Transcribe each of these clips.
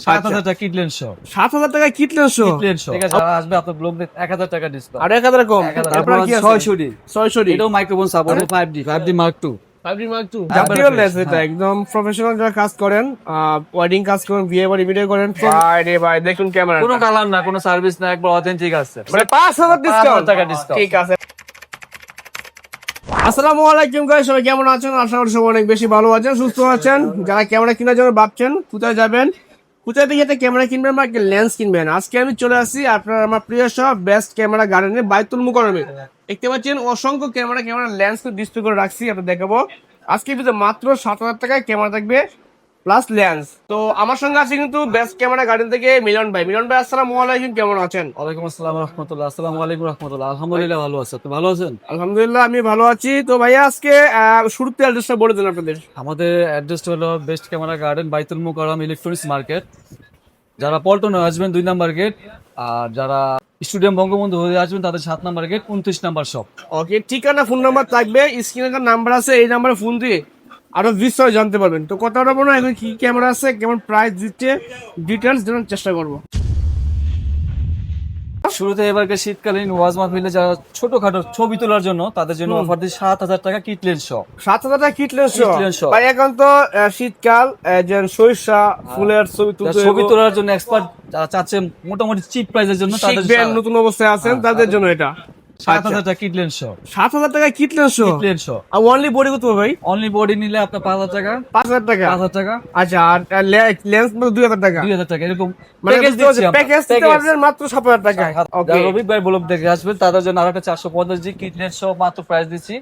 7,000 টাকা kit lens শো। 7,000 টাকা কিট লেন্স শো। ঠিক আছে, যারা আসবে আপনার ব্লগ 1,000 টাকা ডিসকাউন্ট। আর 1,000 কম। তারপর কি আছে? 600 600 এটাও microphone support 5D Mark II। 5D Mark II জাতীয় লেন্স এটা, একদম প্রফেশনাল যারা কাজ করেন, ওয়েডিং কাজ করেন, বিয়ে বাড়ি ভিডিও করেন। ভাই রে ভাই, দেখুন ক্যামেরা, কোনো কালার না, কোনো সার্ভিস না, একবার অথেন্টিক আছে। মানে 5,000 ডিসকাউন্ট। টাকা ডিসকাউন্ট। ঠিক আছে। আসসালামু আলাইকুম গাইস, সবাই কেমন আছেন? আশা করি সবাই অনেক বেশি ভালো আছেন, সুস্থ আছেন। যারা ক্যামেরা কেনার জন্য ভাবছেন কোথায় যাবেন, কোথায় থেকে ক্যামেরা কিনবেন বা লেন্স কিনবেন, আজকে আমি চলে আসছি আপনার আমার প্রিয় সব বেস্ট ক্যামেরা গার্ডেনে বাইতুল মুকাররমে। দেখতে পাচ্ছেন অসংখ্য ক্যামেরা লেন্স ডিসপ্লে করে রাখছি, আপনাদের দেখাবো। আজকে ভিতরে মাত্র 7,000 টাকায় ক্যামেরা থাকবে প্লাস লেন্স। তো আমার সঙ্গে আছে কিন্তু বেস্ট ক্যামেরা গার্ডেন থেকে মিলন ভাই। মিলন ভাই আসসালামু আলাইকুম, কেমন আছেন? ওয়ালাইকুম আসসালাম রাহমাতুল্লাহ। আসসালামু আলাইকুম রাহমাতুল্লাহ। আলহামদুলিল্লাহ ভালো আছি, আপনি ভালো আছেন? আলহামদুলিল্লাহ আমি ভালো আছি। তো ভাইয়া আজকে শুরুতে অ্যাড্রেসটা বলে দিন আপনাদের। আমাদের অ্যাড্রেসটা হলো বেস্ট ক্যামেরা গার্ডেন বাইতুল মুকাররম ইলেকট্রনিক্স মার্কেট। যারা পল্টনে আসবেন 2 নাম্বার গেট, আর যারা স্টুডিয়াম বঙ্গবন্ধু হয়ে আসবেন তাদের 7 নাম্বার গেট 29 নাম্বার শপ। ওকে, ঠিকানা ফোন নাম্বার থাকবে, স্ক্রিনে একটা নাম্বার আছে, এই নাম্বারে ফোন দিয়ে আরো বিস্তারিত জানতে পারবেন। তো কথা বলবো না, এখন কি ক্যামেরা আছে, কেমন প্রাইস দিচ্ছে, ডিটেলস জানার চেষ্টা করবো। শুরুতে এবারকে শীতকালীন ওয়াজ মাহফিলে যারা ছোটখাটো ছবি তোলার জন্য তাদের জন্য অফার দিই 7,000 টাকা কিট লেন্স শো। 7,000 টাকা kit lens kit lens show. ভাই এখন তো শীতকাল, যে সরিষা ফুলের ছবি তুলতে, ছবি তোলার জন্য এক্সপার্ট যারা চাচ্ছে মোটামুটি চিপ প্রাইসের জন্য তাদের শিখবেন, নতুন অবস্থায় আছেন তাদের জন্য এটা 7,000 টাকা কিট লেন্স শো। 7,000 টাকা কিট লেন্স। কিট লেন্স শো। আর অনলি বডি কত ভাই? অনলি বডি নিলে আপনার 5,000 টাকা। 5,000 টাকা। 5,000 টাকা। আচ্ছা, আর লেন্স 2,000 টাকা। 2,000 টাকা এরকম মানে প্যাকেজ দিচ্ছি আমরা। প্যাকেজ দিতে পারবেন মাত্র 7,000 টাকায়। ওকে, যারা রবিক ভাই ব্লগ দেখে আসবেন তাদের জন্য আরেকটা 450 কিট লেন্স শো মাত্র প্রাইস দিচ্ছি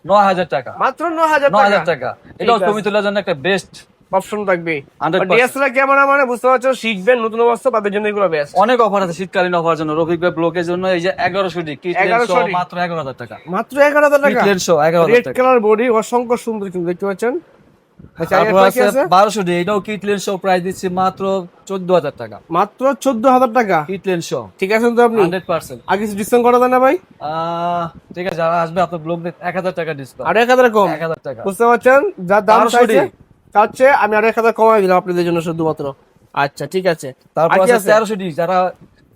9,000 টাকা। মাত্র 9,000 9,000 টাকা। এটাও ছবি তোলার জন্য একটা বেস্ট অপশন থাকবে। 100%। ডিএসএলআর ক্যামেরা মানে বুঝতে পারছো, শিখবেন নতুন অবস্থা, তাদের জন্য এগুলো বেস্ট। অনেক অফার আছে শীতকালীন অফার জন্য। রফিক ভাই ব্লগের জন্য এই যে 1100 ডি কিট লেন্স শো মাত্র 11,000 টাকা। মাত্র 11,000 কিট টাকা। লেন্স শো 11,000 রেড টাকা। কালার বডি, অসংখ্য সুন্দর কিন্তু দেখতে পাচ্ছেন। আচ্ছা, তারপর এরপর আছে কি আছে? 1200 ডি, এটাও কিট লেন্স শো প্রাইস দিচ্ছি মাত্র 14,000 টাকা। মাত্র 14,000 টাকা কিট লেন্স শো। ঠিক আছে তো আপনি 100%। আর কিছু ডিসকাউন্ট করা যায় না ভাই? ঠিক আছে, যারা আসবে আপনার ব্লগ 1,000 টাকা ডিসকাউন্ট। আর 1,000 কম। 1,000 টাকা। বুঝতে পারছেন, যা দাম 1200 চাইছে ডি। চাচ্ছে, আমি আর 1,000 কমাই দিলাম আপনাদের জন্য শুধুমাত্র। আচ্ছা ঠিক আছে। তারপর আর কি আছে 1300 ডি, যারা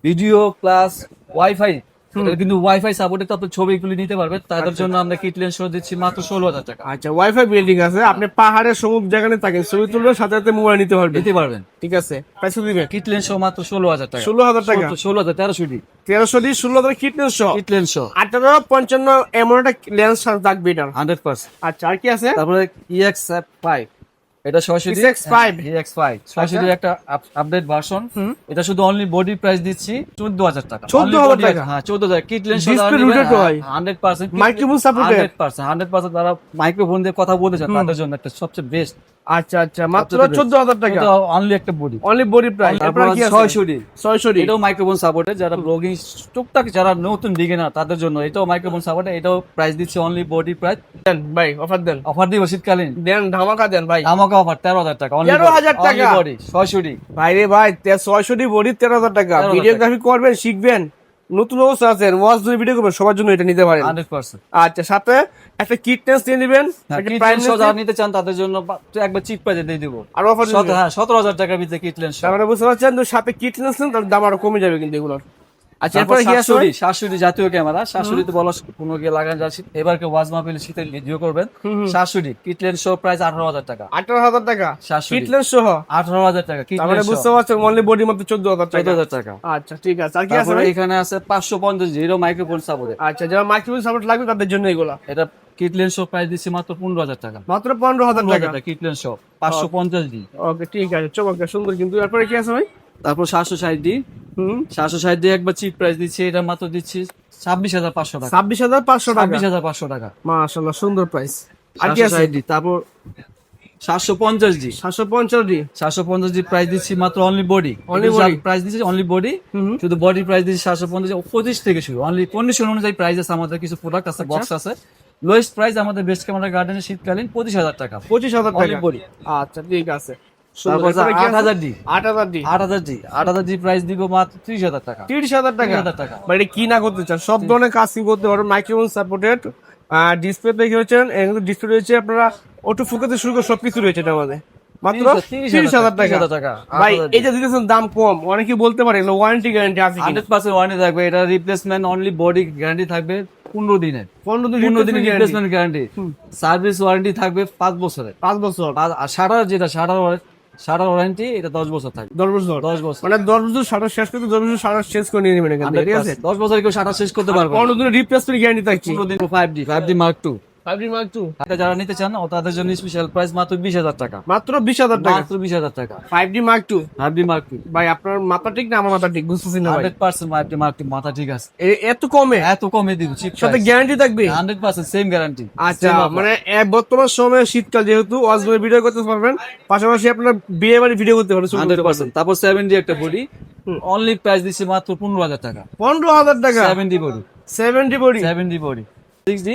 ভিডিও প্লাস ওয়াইফাই, কিন্তু ওয়াইফাই সাপোর্টে তো আপনি ছবিগুলি নিতে পারবেন, তাদের জন্য আমরা কিট লেন্স শো দিচ্ছি মাত্র 16,000 টাকা। আচ্ছা, ওয়াইফাই বিল্ডিং আছে, আপনি পাহাড়ের সমুদ্র যেখানে থাকেন ছবি তুলবেন, সাথে সাথে মোবাইল নিতে পারবেন। নিতে পারবেন। ঠিক আছে, প্রাইস দিবেন। কিট লেন্স শো মাত্র 16,000 টাকা। 16,000 টাকা। 16,000 1300 ডি 1300 ডি 16,000 কিটনেস শো। কিট লেন্স শো 1855 এমন একটা লেন্স থাকবে এটা। 100%। আচ্ছা, আর কি আছে? তারপরে EX5, এটা 600 ডি। EX5 EX5 600 ডি একটা আপডেট ভার্সন। এটা শুধু অনলি বডি প্রাইস দিচ্ছি 14,000 টাকা। 14,000 টাকা। হ্যাঁ 14,000। Kit lens show Display rooted হয়। 100% Microphone supported। 100% যারা মাইক্রোফোন দিয়ে কথা বলতে চান তাদের জন্য একটা সবচেয়ে বেস্ট। আচ্ছা আচ্ছা, মাত্র 14,000 টাকা। অনলি একটা বডি। Only body price. তারপর এরপর কি আছে? 600 ডি। 600 ডি। এটাও মাইক্রোফোন সাপোর্টেড, যারা ব্লগিং টুকটাক যারা নতুন বিগিনার তাদের জন্য এটাও মাইক্রোফোন সাপোর্টেড। এটাও প্রাইস দিচ্ছে অনলি বডি প্রাইস। দেন ভাই, অফার দেন। অফার দিব শীতকালীন। দেন, ধামাকা দেন ভাই। আমাকে অফার 13,000 টাকা। 13,000 টাকা। Body 600 D. ভাই রে ভাই, 600 ডি বডি 13,000 টাকা। 13,000 ভিডিওগ্রাফি করবেন, শিখবেন, নতুন অবস্থা আছেন, ওয়াচ দিয়ে ভিডিও করবেন, সবার জন্য এটা নিতে পারেন। 100%। আচ্ছা, সাথে একটা কিটনেস দিয়ে নেবেন, একটা কিট প্রাইম লেন্স যারা নিতে চান তাদের জন্য একবার চিপ প্রাইসে দিয়ে দিব। আর অফার। হ্যাঁ 17,000 টাকার ভিতরে কিট লেন্স। তার মানে বুঝতে পারছেন, তো সাথে কিটনেস নেন, তার দাম আরো কমে যাবে কিন্তু এগুলোর। আচ্ছা, এরপরে কি আছে? 700 ডি জাতীয় ক্যামেরা। 700 ডি বলা কোনো গিয়ে লাগান যাচ্ছে, এবারকে ওয়াজ মাহফিল শীতে ভিডিও করবেন। 700 D kit lens show price 18,000 টাকা। 18,000 টাকা 700 কিটনেস সহ। 18,000 টাকা কিট তার মানে লেন্স বুঝতে পারছেন, অনলি বডি মাত্র 14,000 টাকা। 14,000 টাকা। আচ্ছা ঠিক আছে, আর কি আছে তারপরে ভাই? এখানে আছে 550 জি এরও মাইক্রোফোন সাপোর্টেড। আচ্ছা, যারা মাইক্রোফোন সাপোর্ট লাগবে তাদের জন্য এগুলো। এটা কিট লেন্স শো প্রাইস দিচ্ছি মাত্র 15,000 টাকা। মাত্র 15,000 টাকা কিট লেন্স শো 550 ডি। ওকে ঠিক আছে, চমৎকার সুন্দর কিন্তু। এরপরে কি আছে ভাই? তারপর 760 ডি। 760 ডি একবার চিপ প্রাইস দিচ্ছি, এটা মাত্র দিচ্ছি 26,500 টাকা। 26,500 টাকা। 26,500 টাকা। মাশাআল্লাহ, সুন্দর প্রাইস। আর কি আছে? 760 ডি। তারপর 750 ডি। 750 ডি। 750 ডি প্রাইস দিচ্ছি মাত্র only body. Only body। Price দিচ্ছি অনলি বডি, শুধু বডি প্রাইস দিচ্ছি 750। 25 থেকে শুরু, অনলি কন্ডিশন অনুযায়ী প্রাইস আছে। আমাদের কিছু প্রোডাক্ট আছে, বক্স আছে। লোয়েস্ট প্রাইস আমাদের বেস্ট ক্যামেরা গার্ডেনের শীতকালীন 25,000 টাকা। 25,000 অনলি টাকা। বডি। আচ্ছা ঠিক আছে। তারপর 8,000 D. 8,000 D. 8,000 D. 8,000 D price দিব মাত্র 30,000 টাকা। 30,000 টাকা। 30,000 টাকা। মানে এটা কি না করতে চান, সব ধরনের কাজ কি করতে পারবেন। মাইক্রোফোন সাপোর্টেড, ডিসপ্লে দেখে হচ্ছেন, ডিসপ্লে রয়েছে আপনারা অটো ফোকাস শুরু করে সবকিছু রয়েছে এটার মধ্যে। মাত্র 30,000 টাকা। ভাই এই যে দিতেছেন দাম কম, অনেকে বলতে পারে ওয়ারেন্টি গ্যারান্টি আছে কিনা? 100% ওয়ারেন্টি থাকবে। এটা রিপ্লেসমেন্ট অনলি, বডি গ্যারান্টি থাকবে 15 দিনের। 15 দিন 15 দিনের রিপ্লেসমেন্ট গ্যারান্টি। সার্ভিস ওয়ারেন্টি থাকবে 5 বছরের। 5 বছর। আর শাটার ওয়ারেন্টি এটা 10 বছর থাকবে। 10 বছর 10 বছর মানে 10 বছর শাটার শেষ করতে 10 বছর শাটার শেষ করে নিয়ে নেবেন এখান থেকে, ঠিক আছে? 10 বছর কেউ শাটার শেষ করতে পারবে না। 15 দিনের রিপ্লেসমেন্ট গ্যারান্টি থাকছে। 15 দিন 5D Mark II। 5D Mark II এটা যারা নিতে চান তাদের জন্য স্পেশাল প্রাইস মাত্র 20,000 টাকা। মাত্র 20,000 টাকা। মাত্র 20,000 টাকা। 5D Mark II 5D Mark II। ভাই আপনার মাথা ঠিক না আমার মাথা ঠিক বুঝতেছি না ভাই। 100% 5D Mark II মাথা ঠিক আছে। এত কমে? এত কমে দিব, চিপ সাথে গ্যারান্টি থাকবে? 100% সেম গ্যারান্টি। আচ্ছা মানে বর্তমান সময়ে শীতকাল যেহেতু ওয়াজবের ভিডিও করতে পারবেন, পাশাপাশি আপনার বিয়ে বাড়ি ভিডিও করতে পারবেন 100%। তারপর 7D একটা বডি, অনলি প্রাইস দিচ্ছি মাত্র 15,000 টাকা। 15,000 টাকা 7D body. 70 body 7D body 6D,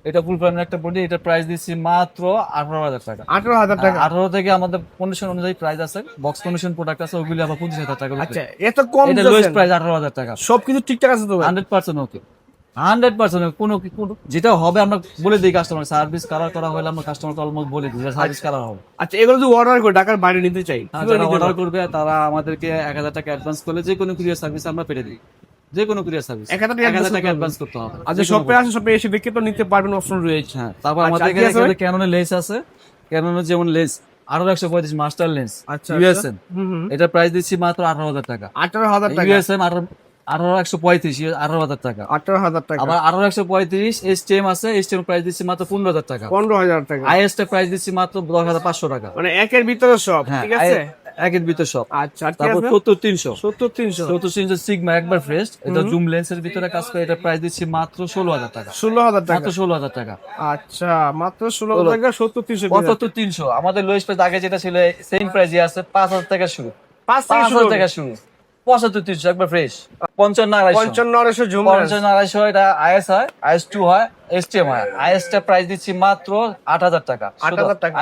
এটা ফুল ফ্রেম একটা বডি, এটা প্রাইস দিচ্ছি মাত্র 18,000 টাকা। 18,000 টাকা। 18 থেকে আমাদের কন্ডিশন অনুযায়ী প্রাইস আছে, বক্স কন্ডিশন প্রোডাক্ট আছে, ওগুলি আবার 25,000 টাকা। আচ্ছা এত কম এটা লোয়েস্ট প্রাইস 18,000 টাকা। সবকিছু ঠিকঠাক আছে তো ভাই? 100% ওকে। 100% কোনো যেটা হবে আমরা বলে দিই কাস্টমার, সার্ভিস কালার করা হলে আমরা কাস্টমারকে অলমোস্ট বলে দিই সার্ভিস কালার হবে। আচ্ছা এগুলো যদি অর্ডার করে ঢাকার বাইরে নিতে চাই, যারা অর্ডার করবে তারা আমাদেরকে 1,000 টাকা অ্যাডভান্স করলে যে কোনো কুরিয়ার সার্ভিস আমরা পেয়ে দিই। যে কোনো কুরিয়ার সার্ভিস 1,000 টাকা অ্যাডভান্স করতে হবে। আচ্ছা শপে আসে, শপে এসে দেখে তো নিতে পারবেন, অপশন রয়েছে। হ্যাঁ, তারপর আমাদের এখানে ক্যাননের লেন্স আছে। ক্যাননের যেমন লেন্স R135 মাস্টার লেন্স আচ্ছা ইউএসএম, এটা প্রাইস দিচ্ছি মাত্র 18,000 টাকা। 18,000 টাকা। ইউএসএম R135 18,000 টাকা। 18,000 টাকা। আবার R135 STM আছে, STM প্রাইস দিচ্ছি মাত্র 15,000 টাকা। 15,000 টাকা। আইএস টা প্রাইস দিচ্ছি মাত্র 10,500 টাকা। মানে একের ভিতরে সব, ঠিক আছে? একের ভিতর সব। আচ্ছা তারপর 70-300 70-300 সিগমা একবার ফ্রেশ, এটা জুম লেন্সের ভিতরে কাজ করে, এটা প্রাইস দিচ্ছি মাত্র 16,000 টাকা। 16,000 টাকা। মাত্র 16,000 টাকা। আচ্ছা মাত্র 16,000 টাকা। 70-300 75-300 আমাদের লোয়েস্ট প্রাইস আগে যেটা ছিল সেম প্রাইসই আছে, 5,000 টাকা শুরু। 5,000 টাকা শুরু। 75-300 একবার ফ্রেশ। 55-250 55-250 জুম 55-250 এটা আইএস হয়, IS2 হয়, STM হয়। আইএস টা প্রাইস দিচ্ছি মাত্র 8,000 টাকা। 8,000 টাকা।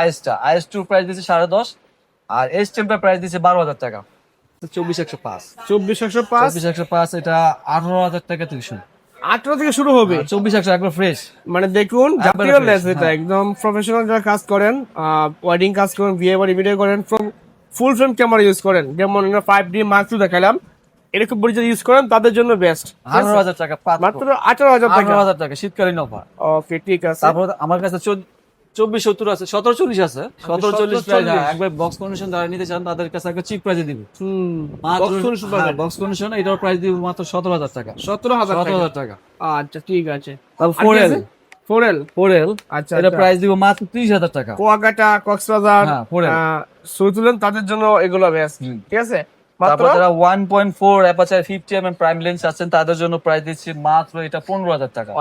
IS2 প্রাইস দিচ্ছি 10.5, আর STM টা প্রাইস দিচ্ছি 12,000 টাকা। 24,105 24,105 এটা 18,000 টাকা থেকে শুরু। 18 থেকে শুরু হবে। 24,100 একবার ফ্রেশ। মানে দেখুন জাতীয় fresh, লেন্স, এটা একদম প্রফেশনাল যারা কাজ করেন, ওয়েডিং কাজ করেন, বিয়ে বাড়ি ভিডিও করেন, ফুল ফ্রেম ক্যামেরা ইউজ করেন, যেমন 5D Mark II দেখালাম, এরকম বডি যদি ইউজ করেন তাদের জন্য বেস্ট। 18,000 টাকা মাত্র 18,000 টাকা। 18,000 টাকা শীতকালীন অফার। ওকে ঠিক আছে। তারপর আমার কাছে 2470 আছে, 1740 আছে। 1740 প্রাইস একবার বক্স কন্ডিশন যারা নিতে চান তাদের কাছে একটা চিপ প্রাইসে দিব। মাত্র বক্স কন্ডিশন এটার প্রাইস দিব মাত্র 17,000 টাকা। 17,000 টাকা। আচ্ছা ঠিক আছে। তারপর 4L আচ্ছা এটা প্রাইস দিব মাত্র 30,000 টাকা। কুয়াকাটা, কক্সবাজার, হ্যাঁ 4L সৈতুলেন তাদের জন্য এগুলো বেস্ট, ঠিক আছে? মাত্র তারপর যারা 1.4 অ্যাপারচার 50 mm প্রাইম লেন্স আছেন তাদের জন্য প্রাইস দিচ্ছি মাত্র এটা 15,000 টাকা।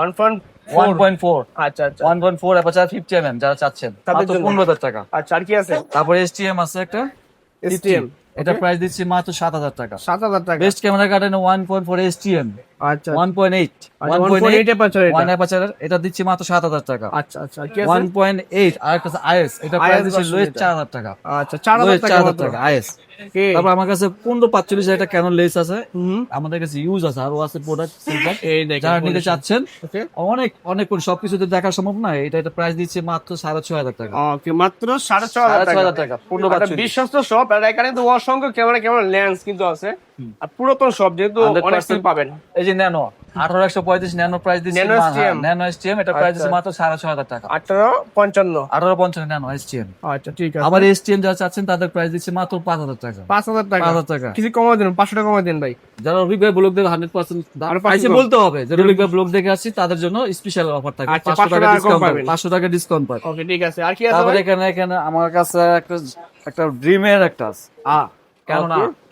1.4 আচ্ছা আচ্ছা 1.4 অ্যাপারচার 50 mm যারা চাচ্ছেন তাদের মাত্র জন্য 15,000 টাকা। আচ্ছা আর কি আছে? তারপর STM আছে একটা, STM এটা প্রাইস দিচ্ছি মাত্র 7,000 টাকা। 7,000 টাকা। বেস্ট ক্যামেরা কার্ডেন 1.4 STM আচ্ছা 1.8 অ্যাপারচার এটা। 1 অ্যাপারচার এটা দিচ্ছি মাত্র 7,000 টাকা। আচ্ছা আচ্ছা কি আছে? 1.8 আর একটা IS, এটা প্রাইস দিচ্ছি লোয়েস্ট 4,000 টাকা। আচ্ছা 4,000 টাকা 4,000 টাকা IS। তারপর আমার কাছে 15-45 একটা ক্যানন লেন্স আছে, আমাদের কাছে ইউজ আছে, আরো আছে প্রোডাক্ট এই দেখেন যারা নিতে চাচ্ছেন। ওকে অনেক অনেক কোন সবকিছুতে দেখা সম্ভব না, এটা প্রাইস দিচ্ছে মাত্র 6,500 টাকা। ওকে মাত্র 6,500 টাকা। 15-45 বিশ্বস্ত শপ, আর এখানে তো অসংখ্য ক্যামেরা লেন্স কিন্তু আছে, আর পুরাতন শপ যেহেতু অনেক সেল পাবেন। এই যে ন্যানো 1835 ন্যানো প্রাইস দিচ্ছে, ন্যানো STM এটা প্রাইস দিচ্ছে মাত্র 6,500 টাকা। 1855 1855 ন্যানো STM। আচ্ছা ঠিক আছে। আবার STM যারা চাচ্ছেন তাদের প্রাইস দিচ্ছে মাত্র 5,000 টাকা। 5,000 টাকা। 5,000 টাকা। কিছু কমাই দেন, 500 টাকা কমাই দেন ভাই। যারা রবিক ভাই ব্লগ দেখে 100% প্রাইসে বলতে হবে যে রবিক ভাই ব্লগ দেখে আসছি, তাদের জন্য স্পেশাল অফার থাকবে। আচ্ছা, 500 টাকা ডিসকাউন্ট পাবেন। 500 টাকা ডিসকাউন্ট পাবেন। ওকে ঠিক আছে। আর কি আছে? তারপরে এখানে আমার কাছে একটা ড্রিমের একটা আছে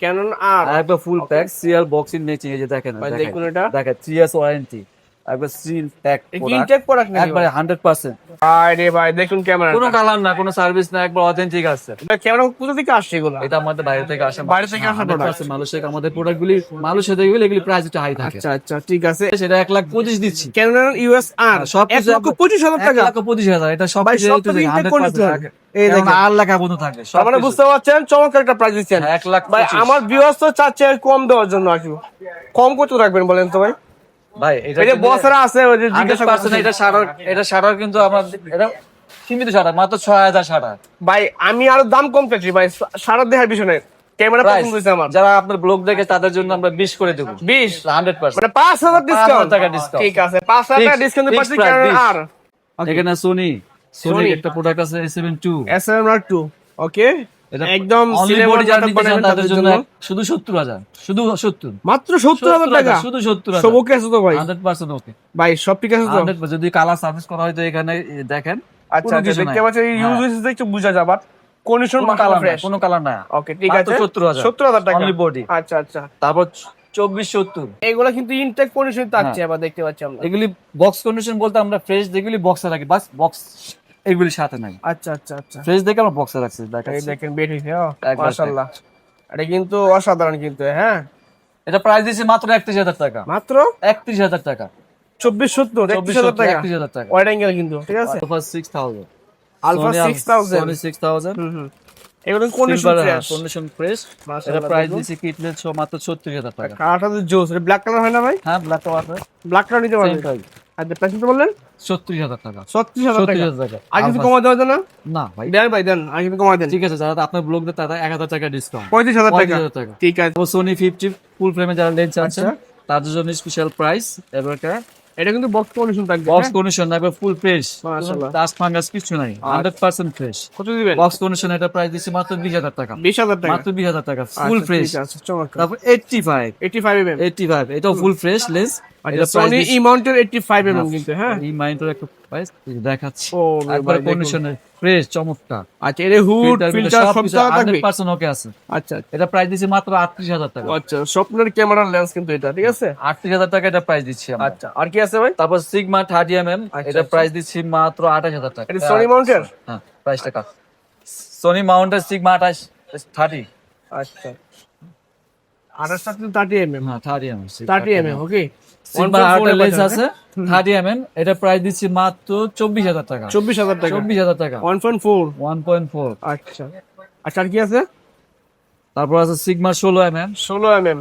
ক্যানন আর একবার ফুল প্যাক সিএল বক্সিং নেচিং, এই যে দেখেন দেখুন এটা দেখেন 3 ইয়ার্স ওয়ারেন্টি, একবার সিল প্যাক ইনটেক প্রোডাক্ট নাকি? একবারে 100%। আরে ভাই দেখুন ক্যামেরা, কোনো কালার না, কোনো সার্ভিস না, একবার অথেন্টিক আছে। ক্যামেরা কোথা থেকে আসছে এগুলো? এটা আমাদের বাইরে থেকে আসে। বাইরে থেকে আসা প্রোডাক্ট। মালয়েশিয়া আমাদের প্রোডাক্টগুলি মালয়েশিয়া থেকে গেলে এগুলি প্রাইস একটু হাই থাকে। আচ্ছা আচ্ছা ঠিক আছে। সেটা 1,25,000 দিচ্ছি। ক্যানন ইউএসআর সব 1,25,000 টাকা। 1,25,000 এটা সব ভাই কিছু সব তো ইনটেক করে দিতে হবে। এই দেখেন আর লেখা বন্ধ থাকে সব। মানে বুঝতে পারছেন চমৎকার একটা প্রাইস দিচ্ছেন। 1,25,000 ভাই আমার ভিউয়ার্স তো চাচ্ছে কম দেওয়ার জন্য, আসু কম কত রাখবেন বলেন তো ভাই? ভাই এই যে বসরা আছে ওই যে জিজ্ঞাসা 100% করছেন। এটা শাটার কিন্তু আমরা এটা সীমিত ছাড়া, মাত্র 6000 টাকা। ভাই আমি আরো দাম কম চাচ্ছি ভাই, সারা দেখার পিছনে ক্যামেরা পছন্দ হয়েছে আমার। যারা আপনার ব্লগ দেখে তাদের জন্য আমরা 20 করে দেবো। 20 100%। মানে 5000 ডিসকাউন্ট। টাকা ডিসকাউন্ট। ঠিক আছে, 5000 টাকা ডিসকাউন্ট পাচ্ছি ক্যামেরা। আর এখানে সোনি Sony একটা প্রোডাক্ট আছে A7 II। SM2 ওকে, একদম অনলি সিনেমা বডি যারা নাটক নিতে চান বানাবেন তাদের জন্য শুধু 70000, শুধু 70, মাত্র 70000 টাকা। শুধু 70000। সব ওকে আছে তো ভাই? 100% ওকে ভাই সব ঠিক আছে তো? 100%। যদি কালার সার্ভিস করা হয় তো এখানে দেখেন, আচ্ছা কোনো আচ্ছা, কিছু দেখতে নাই। পাচ্ছেন ইউজ হয়েছে একটু বুঝা যাবে, কন্ডিশন কোনো মাথা কালার নাই, ফ্রেশ। কোনো কালার নাই। ওকে ঠিক মাত্র আছে, 70000 70000 টাকা অনলি বডি। আচ্ছা আচ্ছা, তারপর 2470। এগুলা কিন্তু ইনটেক কন্ডিশন থাকছে, আবার দেখতে পাচ্ছি আমরা। এগুলি বক্স কন্ডিশন বলতে আমরা ফ্রেশ যেগুলি বক্সে রাখি, বাস বক্স এগুলি সাথে নাই। আচ্ছা আচ্ছা আচ্ছা, ফ্রেশ দেখে আমরা বক্সে রাখছি, এই দেখাচ্ছি। দেখেন বেড হইছে, একবার মাশাআল্লাহ। এটা কিন্তু অসাধারণ কিন্তু, হ্যাঁ। এটা প্রাইস দিয়েছি মাত্র 31000 টাকা। মাত্র 31000 টাকা। 2470, 31000 টাকা 31000 টাকা। ওয়াইড অ্যাঙ্গেল কিন্তু, ঠিক আছে। আলফা 6000। Alpha 6000, Sony 6000। এগুলো কন্ডিশন ফ্রেশ, কন্ডিশন ফ্রেশ। এটা মাশাআল্লাহ। প্রাইস দিয়েছি কিটলেট সহ মাত্র 36000 টাকা। কালারটা তো জোস, এটা ব্ল্যাক কালার হয় না ভাই? হ্যাঁ, ব্ল্যাক কালার ব্ল্যাক কালার নিতে পারবেন। আচ্ছা প্রাইস কত বললেন? 36000 টাকা। 36000 টাকা। 36000 টাকা। আর কিছু কমা দেওয়া যায় না? না ভাই, দেন ভাই দেন, আর কিছু কমা দেন। ঠিক আছে, যারা আপনার ব্লগ দেয় তারা 1000 টাকা ডিসকাউন্ট। 35000 টাকা, 35000 টাকা। ঠিক আছে। ও Sony 50 ফুল ফ্রেমে যারা লেন্স আছে আচ্ছা। তাদের জন্য স্পেশাল প্রাইস। এবারকার এটা কিন্তু বক্স কন্ডিশন থাকবে, বক্স হ্যাঁ? কন্ডিশন একবার ফুল ফ্রেশ, মাশাআল্লাহ। ডাস্ট ফাঙ্গাস কিছু নাই, 100% ফ্রেশ। কত দিবেন? বক্স কন্ডিশন এটা প্রাইস দিচ্ছি মাত্র 20000 টাকা। 20000 টাকা, মাত্র 20000 টাকা ফুল আচ্ছা, ফ্রেশ। ঠিক আছে, চমৎকার। তারপর 85 85 85 এটাও ফুল ফ্রেশ লেন্স। আচ্ছা, Sony E Mountain 85 কিন্তু, হ্যাঁ। এই মাইন্ডের একটা প্রাইস দেখাচ্ছি। ও একবার ভাই, কন্ডিশনের ফ্রেশ চমৎকার। আচ্ছা, এর হুড ফিল্টার সব থাকবে। 100% ওকে আছে। আচ্ছা এটা প্রাইস দিচ্ছি মাত্র 38000 টাকা। আচ্ছা, স্বপ্নের ক্যামেরার লেন্স কিন্তু এটা, ঠিক আছে। 38000 টাকা এটা প্রাইস দিচ্ছি আমরা। আচ্ছা, আর কি আছে ভাই? তারপর সিগমা 30mm আচ্ছা, এটা আচ্ছা। প্রাইস দিচ্ছি মাত্র 28000 টাকা। এটা Sony Mountain? হ্যাঁ, প্রাইস টাকা। সনি মাউন্টের সিগমা 30। আচ্ছা, 28 কিন্তু 30mm, হ্যাঁ 30mm 30mm ওকে। সিগমা 8 লেন্স আছে 30mm এটা প্রাইস দিচ্ছি মাত্র 24000 টাকা। 24000 টাকা, 24000 টাকা 1.4। 1.4। আচ্ছা আচ্ছা, আর কি আছে? তারপর আছে সিগমা 16mm 16mm,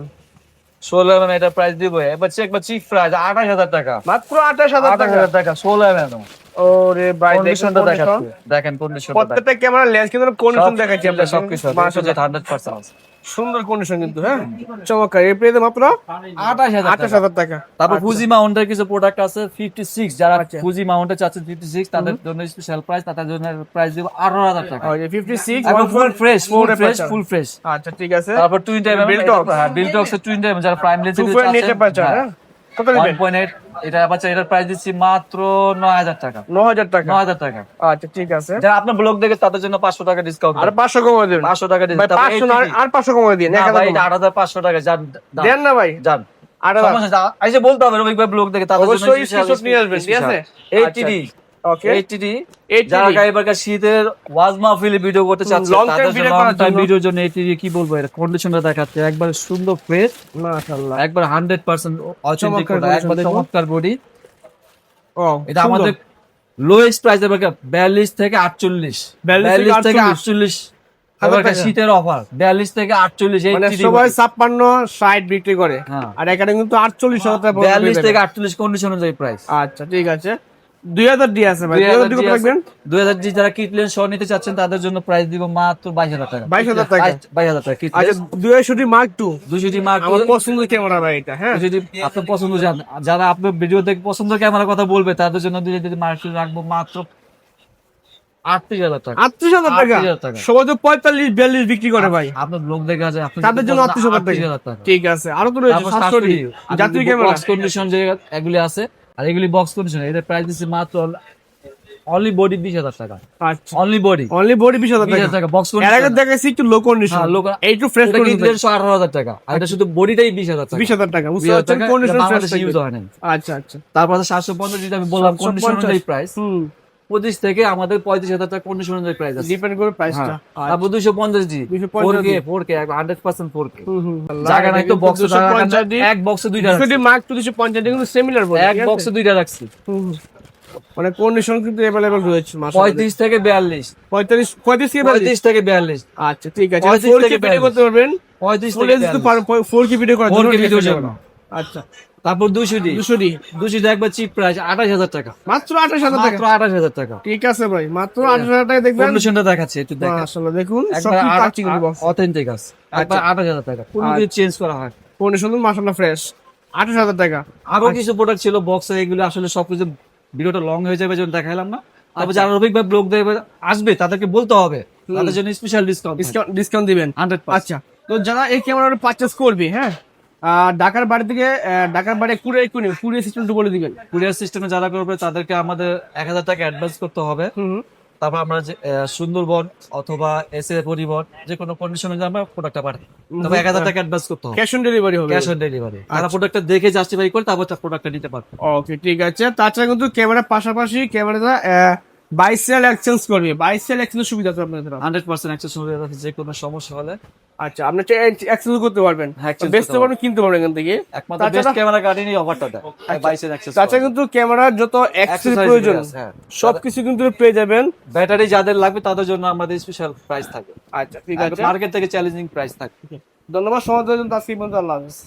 16mm এটা প্রাইস দিব এবার চেক বা চিপ প্রাইস 28000 টাকা। মাত্র 28000 টাকা। 28000 টাকা 16mm। ওরে ভাই, কন্ডিশনটা দেখেন দেখাচ্ছি, দেখেন কন্ডিশনটা প্রত্যেকটা ক্যামেরা লেন্স কিন্তু কন্ডিশন দেখাচ্ছি আমরা, সবকিছু মাশাআল্লাহ, 100% আছে। সুন্দর কন্ডিশন কিন্তু, হ্যাঁ, চমৎকার। এর প্রাইস মাত্র 28000 টাকা। তারপর ফুজি মাউন্টের কিছু প্রোডাক্ট আছে 56, যারা আচ্ছা। ফুজি মাউন্টে চাচ্ছেন 56 তাদের জন্য স্পেশাল প্রাইস, তাদের জন্য প্রাইস দিব 18000 টাকা। ওই যে 56 full fresh, full four fresh, পাচ্ছেন। Full fresh. আচ্ছা ঠিক আছে। তারপর টুইন টাইম Biltox। হ্যাঁ বিলটক্স এর টুইন টাইম যারা প্রাইম লেন্স 2.8 পাচ্ছেন, হ্যাঁ। কত দিবেন? 1.8 এটা বাচ্চা এটার প্রাইস দিচ্ছি মাত্র 9000 টাকা। 9000 টাকা। 9000 টাকা। আচ্ছা ঠিক আছে, যারা আপনার ব্লগ দেখে তাদের জন্য 500 টাকা ডিসকাউন্ট। আর 500 কমাই দেবেন। 500 টাকা ভাই ডিসকাউন্ট। 500 না, আর 500 কমাই দিন। না 1000 ভাই এটা কমাই 8500 টাকা যান দেন না ভাই। যান। আর সমস্যা না, আইসে বলতে হবে রবিক ভাই ব্লগ দেখে তাদের জন্য অবশ্যই স্ক্রিনশট নিয়ে আসবেন, ঠিক আছে? 80D ওকে, 80D যারা গাইবারকা শীতের ওয়াজ মাহফিলে ভিডিও করতে চাচ্ছে Long time তাদের video জন্য করার লং টাইম জন্য। ভিডিওর জন্য 80D কি বলবো, এটা কন্ডিশনটা দেখাচ্ছে একবার সুন্দর ফ্রেশ, মাশাআল্লাহ, একবার 100% অথেন্টিক, চমৎকার একবার condition, চমৎকার বডি। ও এটা আমাদের লোয়েস্ট প্রাইস এবার 42 থেকে 48, 42 থেকে 48 48 হাজার এবার টাকা। শীতের অফার 42 থেকে 48 মানে 80D সবাই 56 60 বিক্রি করে, হ্যাঁ। আর এখানে কিন্তু 48000 টাকা পর্যন্ত 42 পেয়ে থেকে যাবেন। 48 কন্ডিশন অনুযায়ী প্রাইস। আচ্ছা ঠিক আছে, 2000 ডি আছে ভাই, 2000 ডি কত রাখবেন? 2000 যারা কিটলেন শো নিতে চাচ্ছেন তাদের জন্য প্রাইস দিব মাত্র 22000 টাকা। 22000 টাকা। 22000 টাকা আচ্ছা, কিটলেন 200 মার্ক 2 200D মার্ক আমার পছন্দের ক্যামেরা ভাই এটা, হ্যাঁ। যদি আপনার পছন্দ যারা আপনার ভিডিও দেখে পছন্দ ক্যামেরার কথা বলবে তাদের জন্য যদি মার্ক রাখবো মাত্র 38000 টাকা। 38000 টাকা। 38000 টাকা। সবাই তো 45 42 বিক্রি করে ভাই, আপনার ব্লগ দেখা যায় আপনি তাদের জন্য 38000 টাকা। ঠিক আছে, আরো তো রয়েছে তারপর 700 ডি জাতীয় ক্যামেরা। বক্স কন্ডিশন যে এগুলি আছে আর এগুলি বক্স কন্ডিশন, এটার প্রাইস দিচ্ছে মাত্র অনলি বডি 20000 টাকা। আচ্ছা, অনলি বডি অনলি বডি 20000 20000 টাকা। টাকা বক্স এর আগে কন্ডিশন। দেখাইছি একটু লো কন্ডিশন, হ্যাঁ, low- এই একটু ফ্রেশ এটা কন্ডিশন। কিনলে 18000 টাকা আর এটা শুধু বডিটাই 20000 টাকা। 20000 টাকা, বুঝতে 20000 পারছেন? টাকা, কন্ডিশন এটা ফ্রেশ বাংলাদেশে ইউজ হয় না। আচ্ছা আচ্ছা, তারপর আছে 750 যেটা আমি বললাম কন্ডিশন 750 অনুযায়ী প্রাইস। হুম, 25 থেকে আমাদের 35000 টাকা কন্ডিশন অনুযায়ী প্রাইস আছে। ডিপেন্ড করে প্রাইসটা। হ্যাঁ। তারপর 250G 250G 4K 100% 4K হুম হুম, জায়গা নাই তো বক্স 250 এক বক্সে দুইটা 250 রাখছি। মার্ক 250 কিন্তু সিমিলার বডি, এক বক্সে দুইটা রাখছি। মানে কন্ডিশন কিন্তু अवेलेबल রয়েছে মাশাআল্লাহ। 35 থেকে 42 35 35 কি বলে? 35 থেকে 42 আচ্ছা ঠিক আছে, 35 4K থেকে ভিডিও করতে পারবেন, 35 ফুল থেকে এইচডি তো 42 4K ভিডিও করার 4K জন্য ভিডিওর জন্য। আচ্ছা, তারপর 200D 200D 200D একবার চিপ প্রাইস 28,000 টাকা, মাত্র 28,000 টাকা। মাত্র 28,000 টাকা। ঠিক আছে ভাই, মাত্র 28,000 টাকা দেখবেন। কন্ডিশনটা দেখাচ্ছি একটু দেখেন, মাশাআল্লাহ দেখুন একবার সবকিছু টাচিং বক্স, অথেন্টিক আছে, একবার 28,000 টাকা, কোনো কিছু চেঞ্জ করা হয়। কন্ডিশন মাশাআল্লাহ ফ্রেশ, 28,000 টাকা। আরো কিছু প্রোডাক্ট ছিল বক্সে, এগুলো আসলে সবকিছু ভিডিওটা লং হয়ে যাবে যখন দেখাইলাম না। তারপর যারা রবিক ভাই ব্লগ দেবে আসবে তাদেরকে বলতে হবে, তাদের জন্য স্পেশাল ডিসকাউন্ট ডিসকাউন্ট দিবেন 100%। আচ্ছা, তো যারা এই ক্যামেরাটা পারচেজ করবে, হ্যাঁ, ঢাকার বাড়ি থেকে ঢাকার বাড়ি কুরিয়ার সিস্টেমটা বলে দিবেন। কুরিয়ার সিস্টেমে যারা করবে তাদেরকে আমাদের 1,000 টাকা অ্যাডভান্স করতে হবে। তারপর আমরা যে সুন্দরবন অথবা এসএ পরিবহন যে কোনো কন্ডিশনে আমরা প্রোডাক্টটা পাঠাই, তবে 1,000 টাকা অ্যাডভান্স করতে হবে, ক্যাশ অন ডেলিভারি হবে। Cash on delivery. তারা প্রোডাক্টটা দেখে জাস্টিফাই করে তারপর প্রোডাক্টটা নিতে পারবে। ওকে ঠিক আছে। তাছাড়া কিন্তু ক্যামেরার পাশাপাশি ক্যামেরাটা বাইসেল এক্সচেঞ্জ করবে, বাইসেল এক্সচেঞ্জ সুবিধা আছে আপনাদের। 100% অ্যাক্সেস হয়ে যাচ্ছে, যে কোনো সমস্যা হলে আচ্ছা, আপনি এক্সচেঞ্জ করতে পারবেন, হ্যাঁ, exchange বেচতে করতে পারবেন, কিনতে পারবেন এখান থেকে। একমাত্র বেস্ট ক্যামেরা গার্ডেনই অফারটা দেয়, 22 অ্যাক্সেস। তাছাড়া কিন্তু ক্যামেরার যত অ্যাক্সেসরি প্রয়োজন হ্যাঁ, সবকিছু কিন্তু পেয়ে যাবেন। ব্যাটারি যাদের লাগবে তাদের জন্য আমাদের স্পেশাল প্রাইস থাকে, আচ্ছা ঠিক আছে, মার্কেট থেকে চ্যালেঞ্জিং প্রাইস থাকে। ধন্যবাদ সময় দেওয়ার জন্য। আজকে এই পর্যন্ত, আল্লাহ হাফেজ।